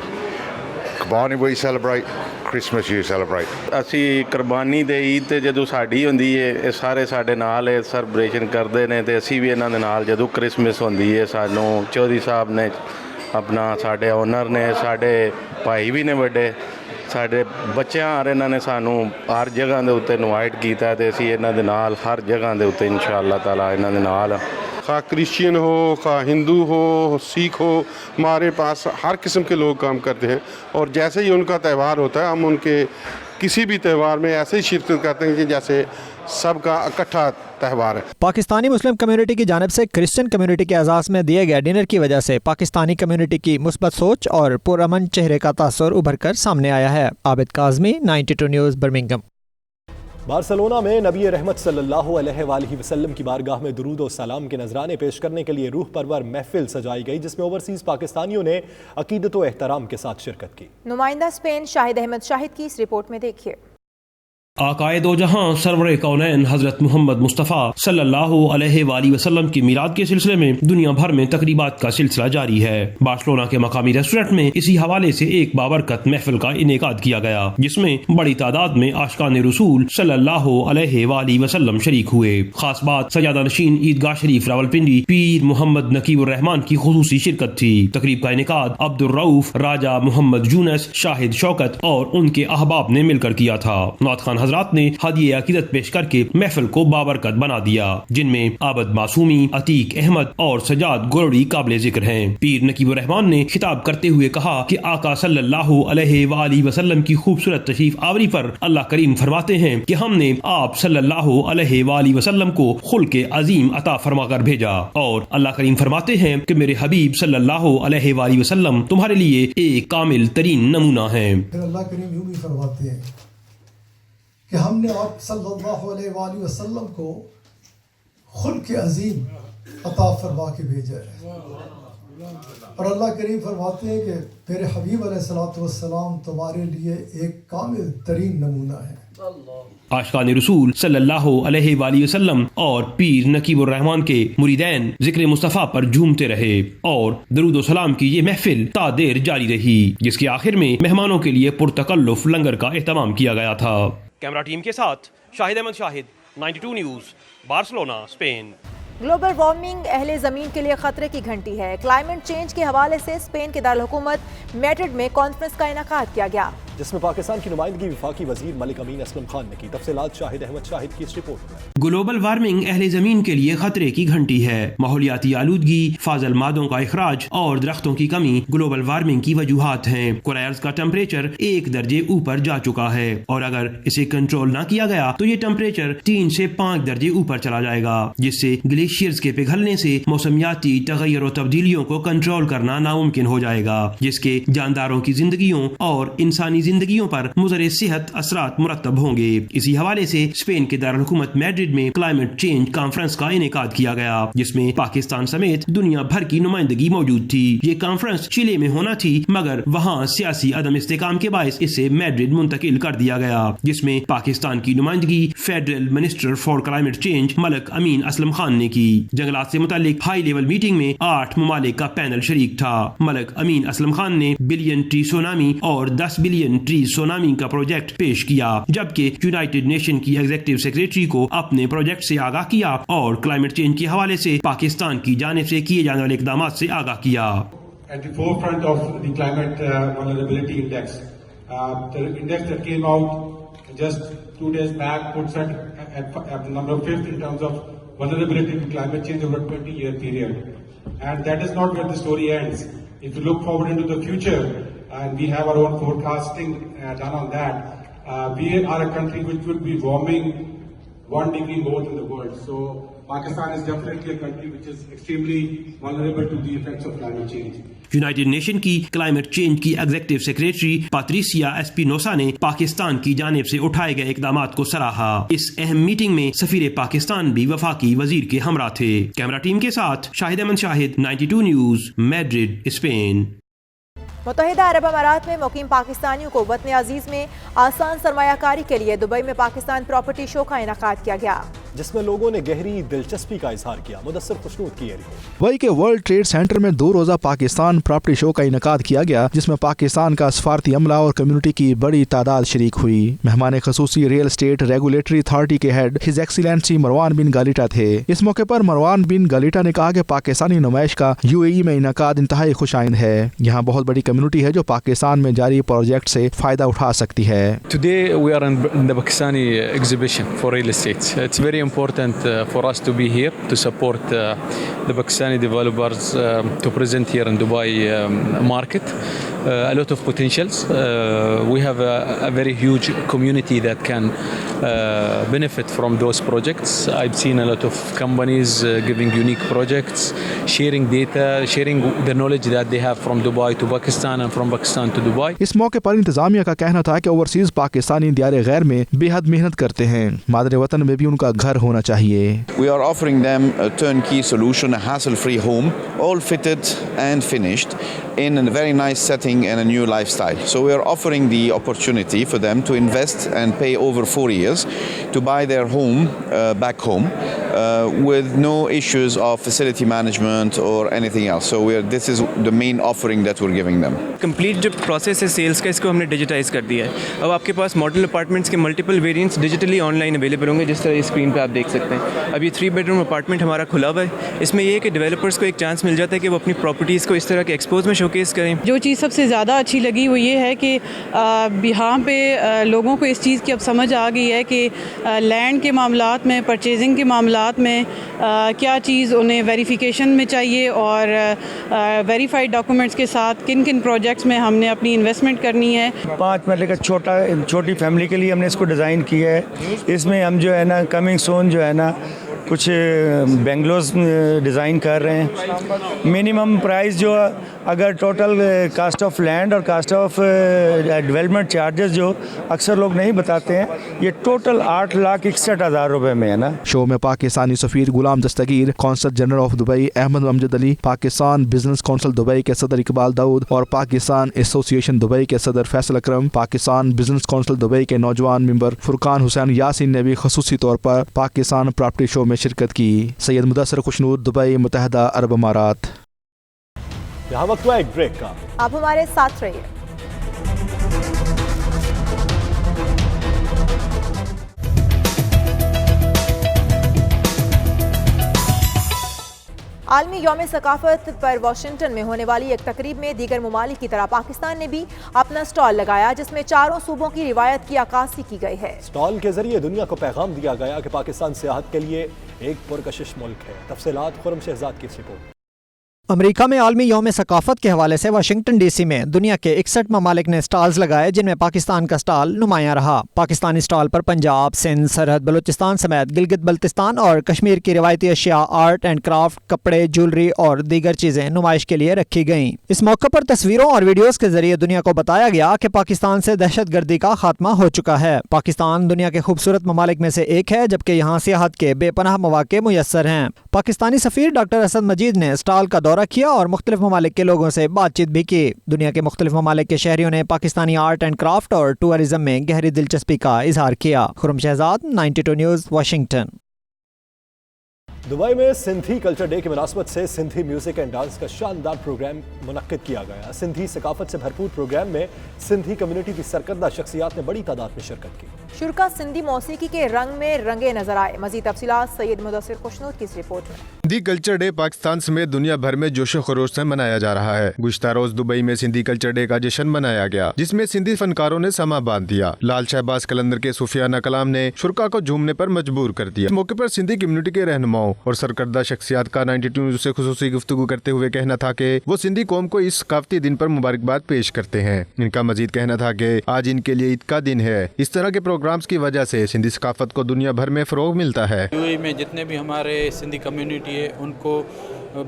Qurbani we celebrate, Christmas you celebrate. ਅਸੀਂ ਕੁਰਬਾਨੀ ਦੇ ਈਦ ਤੇ ਜਦੋਂ ਸਾਡੀ ਹੁੰਦੀ ਹੈ ਇਹ ਸਾਰੇ ਸਾਡੇ ਨਾਲ ਇਹ ਸੈਲੀਬ੍ਰੇਸ਼ਨ ਕਰਦੇ ਨੇ ਤੇ ਅਸੀਂ ਵੀ ਇਹਨਾਂ ਦੇ ਨਾਲ ਜਦੋਂ ਕ੍ਰਿਸਮਸ ਹੁੰਦੀ ਹੈ ਸਾਨੂੰ ਚੌਧਰੀ ਸਾਹਿਬ ਨੇ ਆਪਣਾ ਸਾਡੇ ਓਨਰ ਨੇ ਸਾਡੇ ਭਾਈ ਵੀ ਨੇ ਵੱਡੇ ਸਾਡੇ ਬੱਚਿਆਂ ਆ ਇਹਨਾਂ ਨੇ ਸਾਨੂੰ ਹਰ ਜਗ੍ਹਾ ਦੇ ਉੱਤੇ ਇਨਵਾਈਟ ਕੀਤਾ ਤੇ ਅਸੀਂ ਇਹਨਾਂ ਦੇ ਨਾਲ ਹਰ ਜਗ੍ਹਾ ਦੇ ਉੱਤੇ ਇਨਸ਼ਾਅੱਲਾ ਤਾਲਾ ਇਹਨਾਂ ਦੇ ਨਾਲ खा क्रिश्चियन हो, खा हिंदू हो, सिख हो, हमारे पास हर किस्म के लोग काम करते हैं और जैसे ही उनका त्यौहार होता है हम उनके किसी भी त्यौहार में ऐसे ही शिरकत करते हैं कि जैसे सबका इकट्ठा त्यौहार है। पाकिस्तानी मुस्लिम कम्युनिटी की जानिब से क्रिश्चियन कम्युनिटी के एजाज में दिए गए डिनर की वजह से पाकिस्तानी कम्युनिटी की मुस्बत सोच और पुरअमन चेहरे का तासुर उभर कर सामने आया है। Abid Kazmi, 92 news, Birmingham. Barcelona में नबी रहमत सल्लल्लाहु अलैहि वसल्लम की बारगाह में दुरूद और सलाम के नजराने पेश करने के लिए रूह परवर महफिल सजाई गई, जिसमें ओवरसीज पाकिस्तानियों ने अकीदत व एहतराम के साथ शिरकत की। नुमाइंदा स्पेन शाहिद अहमद शाहिद की इस रिपोर्ट में देखिए। आकाए दो जहां सरवर कौनैन हजरत मोहम्मद मुस्तफ़ा सल्लल्लाहु अलैहि वसल्लम की मीलाद के सिलसिले में दुनिया भर में तकरीबात का सिलसिला जारी है। बार्सिलोना के मकामी रेस्टोरेंट में इसी हवाले से एक बाबरकत महफिल का इनेकाद किया गया, जिसमें बड़ी तादाद में आशिकान रसूल सल्लल्लाहु अलैहि वसल्लम शरीक हुए। खास बात सजादा नशीन ईदगाह शरीफ रावलपिंडी पीर मोहम्मद नकीबुर रहमान की खुसूसी शिरकत थी। तकरीब का इनेकाद अब्दुल रऊफ, राजा मोहम्मद यूनुस, शाहिद शौकत और उनके अहबाब ने मिलकर किया था। नात खान हजरात ने हदिये अकीदत पेश करके महफिल को बाबरकत बना दिया, जिनमें आबद मासूमी, अतीक अहमद और सजाद गोरड़ी काबिल जिक्र हैं। पीर नकीबुर रहमान ने खिताब करते हुए कहा कि आका सल्लल्लाहु अलैहि वसल्लम की खूबसूरत तशरीफ आवरी पर अल्लाह करीम फरमाते हैं कि हमने आप सल्लल्लाहु अलैहि वसल्लम को खुल्के अजीम अता फरमाकर भेजा, और अल्लाह करीम फरमाते हैं कि मेरे हबीब सल्लल्लाहु अलैहि वसल्लम तुम्हारे लिए एक कामिल तरीन नमूना है। अल्लाह करीम यूं भी फरमाते हैं कि हमने आप सल्लल्लाहु अलैहि वसल्लम को खुल्क अजीम अता फरमा के भेजा है, और अल्लाह करीम फरमाते हैं कि मेरे हबीब अलैहिस्सलातु वस्सलाम तुम्हारे लिए एक कामिल तरीन नमूना है। आशिकान रसूल सल्लल्लाहु अलैहि वसल्लम और पीर नकीबुर रहमान के मुरीदैन जिक्र मुस्तफ़ा पर झूमते रहे, और दरूद सलाम की ये महफिल ता देर जारी रही, जिसके आखिर में मेहमानों के लिए पुरतकल्लुफ लंगर का एहतमाम किया गया था। कैमरा टीम के साथ Shahid Ahmad Shahid, 92 news, Barcelona, Spain. Global warming अहले ज़मीन के लिए खतरे की घंटी है। क्लाइमेट चेंज के हवाले से स्पेन के दारुल-हुकूमत मैड्रिड में कॉन्फ्रेंस का इनेकाद किया गया, जिसमें पाकिस्तान की नुमाइंदगी वफाकी वजीर मलिक अमीन असलम खान ने की। तफसीलात शाहिद अहमद शाहिद की इस रिपोर्ट में। ग्लोबल वार्मिंग अहले जमीन के लिए खतरे की घंटी है। माहौलियाती आलूदगी, फाजल मादों का इखराज और दरख्तों की कमी ग्लोबल वार्मिंग की वजूहात हैं। कुराए अर्ज़ का टेम्परेचर 1 दर्जे ऊपर जा चुका है, और अगर इसे कंट्रोल न किया गया तो ये टेम्परेचर 3 से 5 दर्जे ऊपर चला जाएगा, जिससे ग्लेशियर्स के पिघलने से मौसमियाती तगय्युर और तब्दीलियों को कंट्रोल करना नामुमकिन हो जाएगा, जिसके जानदारों की जिंदगियों और इंसानी जिंदगियों पर मुज़र सेहत असरात मुरतब होंगे। इसी हवाले से स्पेन के दारुल हुकूमत मैड्रिड में क्लाइमेट चेंज कॉन्फ्रेंस का इनेकाद किया गया, जिसमें पाकिस्तान समेत दुनिया भर की नुमाइंदगी मौजूद थी। ये कॉन्फ्रेंस चिले में होना थी, मगर वहाँ सियासी अदम इस्तेकाम के बायस इसे मैड्रिड मुंतकिल कर दिया गया, जिसमें पाकिस्तान की नुमाइंदगी federal minister for climate change Malik Amin Aslam Khan ने की। जंगलात से मुतालिक हाई लेवल मीटिंग में 8 ममालिक का पैनल शरीक था। मलिक अमीन असलम खान ने बिलियन ट्री सोनामी और 10 बिलियन ट्री सोनामी का प्रोजेक्ट पेश किया, जबकि यूनाइटेड नेशन की एग्जीक्यूटिव सेक्रेटरी को अपने प्रोजेक्ट से आगाह किया और क्लाइमेट चेंज के हवाले से पाकिस्तान की जानिब से किए जाने वाले इकदाम से आगाह किया। At the forefront of the climate vulnerability index, the index that came out just 2 days back puts at number 5th in terms of vulnerability to climate change over a 20-year period. And that is not where the story ends. If you look forward into the future, and we have our own forecasting done on that, we are a country which would be warming 1 degree more than the world. So Pakistan is definitely a country which is extremely vulnerable to the effects of climate change. United nation की climate change की executive secretary Patricia Espinosa ने पाकिस्तान की जानिब से उठाए गए इकदामात को सराहा। इस अहम मीटिंग में सफीर पाकिस्तान भी वफाकी वजीर के हमरा थे। कैमरा टीम के साथ Shahid Ahmad Shahid, 92 news, Madrid, Spain. मुत्तहिदा अरब अमारात में मुकीम पाकिस्तानियों को वतन अजीज में आसान सरमायाकारी के लिए दुबई में पाकिस्तान प्रॉपर्टी शो का इनेकाद किया गया, जिसमें लोगों ने गहरी दिलचस्पी का इजहार किया। मुदस्सिर खुशनूद की रिपोर्ट। दुबई के वर्ल्ड ट्रेड सेंटर में 2 रोजा पाकिस्तान प्रॉपर्टी शो का इनेकाद किया गया, जिसमें पाकिस्तान का सफारती अमला और कम्युनिटी की बड़ी तादाद शरीक हुई। मेहमान खसूसी रियल एस्टेट रेगुलेटरी अथॉरिटी के हेड हिज एक्सीलेंसी मरवान बिन गालिटा थे। इस मौके पर मरवान बिन गालिटा ने कहा कि पाकिस्तानी नुमाइश का UAE में इनेकाद इंतहाई खुशाइंद है। यहाँ बहुत बड़ी कम्युनिटी है जो पाकिस्तान में जारी प्रोजेक्ट से फायदा उठा सकती है। Today we are in the Pakistani exhibition for real estate. It's very important for us to be here to support the Pakistani developers to present here in Dubai market. A lot of potentials. We have a very huge community that can benefit from those projects. I've seen a lot of companies giving unique projects, sharing data, sharing the knowledge that they have from Dubai to Pakistan and from Pakistan to Dubai. इस मौके पर इंतजामिया का कहना था कि overseas Pakistani दियारे गैर में बेहद मेहनत करते हैं, मादरे वतन में भी उनका घर होना चाहिए। We are offering them a turnkey solution a hassle-free home, all fitted and finished in a very nice setting and a new lifestyle. So we are offering the opportunity for them to invest and pay over 4 years to buy their home back home with no issues of facility management or anything else. So this is the main offering that we're giving them. Complete जो process है sales का, इसको हमने digitise कर दिया है. अब आपके पास मॉडल अपार्टमेंट्स के multiple variants digitally online available होंगे, जिस तरह स्क्रीन पे आप देख सकते हैं. अब ये 3 बेडरूम अपार्टमेंट हमारा खुला हुआ है. इसमें ये है कि डेवलपर्स को एक चांस मिल जाता है कि वो अपनी प्रॉपर्टीज़ को इस तरह के एक्सपोज में शोकेस करें. जो चीज़ सबसे ज़्यादा अच्छी लगी वो ये है कि यहाँ पे लोगों को इस चीज़ की अब समझ आ गई है कि लैंड के मामलात में, परचेजिंग के मामलात में क्या चीज़ उन्हें वेरिफिकेशन में चाहिए और वेरीफाइड डॉक्यूमेंट्स के साथ किन किन प्रोजेक्ट्स में हमने अपनी इन्वेस्टमेंट करनी है. 5 मरले का छोटी फैमिली के लिए हमने इसको डिज़ाइन किया है. इसमें हम जो है ना कमिंग सोन जो है ना कुछ बेंगलोस डिज़ाइन कर रहे हैं. मिनिमम प्राइस जो अगर टोटल कास्ट ऑफ लैंड और कास्ट ऑफ डेवलपमेंट चार्जेस जो अक्सर लोग नहीं बताते हैं, ये टोटल 8,61,000 रुपए में है ना. शो में पाकिस्तानी सफ़ीर Ghulam Dastgir, consul general of Dubai Ahmad Amjad Ali, Pakistan business council Dubai के सदर इकबाल दाऊद और पाकिस्तान एसोसिएशन दुबई के सदर फैसल अकरम, पाकिस्तान बिजनेस कौंसिल दुबई के नौजवान मेंबर फुरकान हुसैन यासीन ने भी खसूसी तौर पर पाकिस्तान प्रॉपर्टी शो में शिरकत की. सैयद मुदस्सिर खुशनूर, दुबई, मुत्तहिदा अरब अमारात. यहाँ वक्त हुआ एक ब्रेक का. आप हमारे साथ रहिए. आलमी यौम सकाफत पर वाशिंगटन में होने वाली एक तकरीब में दीगर ममालिक की तरह पाकिस्तान ने भी अपना स्टॉल लगाया, जिसमें 4 सूबों की रिवायत की अक्कासी की गई है. स्टॉल के जरिए दुनिया को पैगाम दिया गया कि पाकिस्तान सियाहत के लिए एक पुरकशिश मुल्क है. तफसीलात खुरम शहजाद की रिपोर्ट. अमेरिका में आलमी यौम सकाफत के हवाले से वाशिंगटन डीसी में दुनिया के 61 ममालिक ने स्टॉल्स लगाए, जिनमें पाकिस्तान का स्टॉल नुमायां रहा. पाकिस्तानी स्टॉल पर पंजाब, सिंध, सरहद, बलूचिस्तान समेत गिलगित बल्तिस्तान और कश्मीर की रिवायती अशिया, आर्ट एंड क्राफ्ट, कपड़े, ज्वेलरी और दीगर चीजें नुमाइश के लिए रखी गईं. इस मौके पर तस्वीरों और वीडियोस के जरिए दुनिया को बताया गया कि पाकिस्तान से दहशतगर्दी का खात्मा हो चुका है. पाकिस्तान दुनिया के खूबसूरत ममालिक में से एक है, जबकि यहाँ सियाहत के बेपनाह मौके मुयस्सर हैं. पाकिस्तानी सफीर डॉक्टर असद मजीद ने स्टॉल का दौरा किया और मुख्तलिफ ममालिक के लोगों से बातचीत भी की. दुनिया के मुख्तलिफ ममालिक के शहरियों ने पाकिस्तानी आर्ट एंड क्राफ्ट और टूरिज्म में गहरी दिलचस्पी का इजहार किया. Khurram Shahzad, 92 news, Washington. Dubai में सिंधी कल्चर डे की मुनासबत से सिंधी म्यूजिक एंड डांस का शानदार प्रोग्राम मुनक्किद किया गया. सिंधी सकाफत से भरपूर प्रोग्राम में सिंधी कम्युनिटी की सरकर्दा शख्सियात ने बड़ी तादाद में शिरकत की. शुरा सिंधी मौसीकी के रंग में रंगे नजर आए. मजीद तफसीलात सैयद मुदस्सिर खुशनूर की इस रिपोर्ट में. सिंधी कल्चर डे पाकिस्तान समेत दुनिया भर में जोशो खरोश से मनाया जा रहा है. गुज़श्ता रोज दुबई में सिंधी कल्चर डे का जश्न मनाया गया, जिसमें सिंधी फनकारों ने समा बांध दिया. लाल शहबाज कलंदर के सूफियाना कलाम ने शुरा को झूमने पर मजबूर कर दिया. इस मौके पर सिंधी कम्युनिटी के रहनुमाओं और सरकर्दा शख्सियात का 92 न्यूज़ से खुसूसी गुफ्तगू करते हुए कहना था कि वो सिंधी कौम को इस सकाफती दिन पर मुबारकबाद पेश करते हैं. इनका मजीद कहना था कि आज इनके लिए ईद का दिन है. इस तरह के प्रोग्राम्स की वजह से सिंधी सकाफत को दुनिया भर में फ़रोग मिलता है. यूएई में जितने भी हमारे सिंधी कम्युनिटी है उनको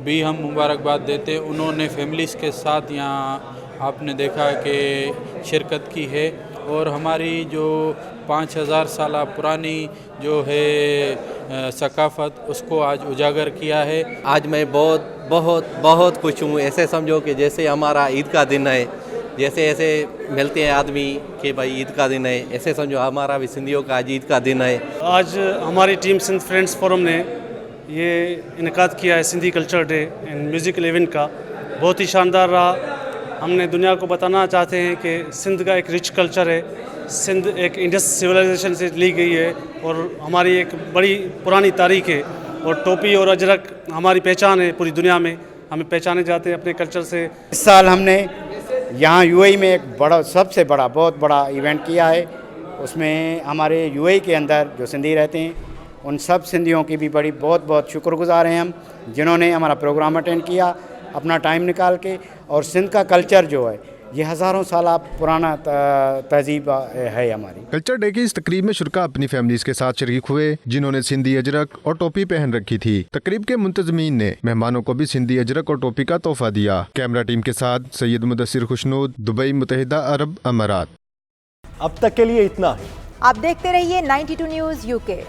भी हम मुबारकबाद देते हैं. उन्होंने फैमिलीज़ के साथ यहाँ आपने देखा कि शिरकत की है और हमारी जो 5000 साल पुरानी जो है सकाफत उसको आज उजागर किया है. आज मैं बहुत खुश हूँ. ऐसे समझो कि जैसे हमारा ईद का दिन है, जैसे ऐसे मिलते हैं आदमी कि भाई ईद का दिन है, ऐसे समझो हमारा भी सिंधियों का आज ईद का दिन है. आज हमारी टीम सिंध फ्रेंड्स फोरम ने ये इनकाद किया है Sindhi culture day and musical event का. बहुत ही शानदार रहा. हमने दुनिया को बताना चाहते हैं कि सिंध का एक रिच कल्चर है. सिंध एक इंडस सिविलाइजेशन से ली गई है और हमारी एक बड़ी पुरानी तारीख है. और टोपी और अजरक हमारी पहचान है. पूरी दुनिया में हमें पहचाने जाते हैं अपने कल्चर से. इस साल हमने यहाँ यूएई में एक सबसे बहुत बड़ा इवेंट किया है. उसमें हमारे यूएई के अंदर जो सिंधी रहते हैं उन सब सिंधियों की भी बहुत शुक्रगुजार हैं हम, जिन्होंने हमारा प्रोग्राम अटेंड किया अपना टाइम निकाल के. और सिंध का कल्चर जो है ये हज़ारों साल पुराना तहजीब है हमारी. कल्चर डे की इस तकरीब में शुरा अपनी फैमिलीज के साथ शरीक हुए, जिन्होंने सिंधी अजरक और टोपी पहन रखी थी. तकरीब के मुंतजमीन ने मेहमानों को भी सिंधी अजरक और टोपी का तोहफा दिया. कैमरा टीम के साथ सैयद मुदस्सिर खुशनूद, दुबई, मुत्तहिदा अरब अमारात. अब तक के लिए इतना ही. आप देखते रहिए 92 न्यूज़ यूके.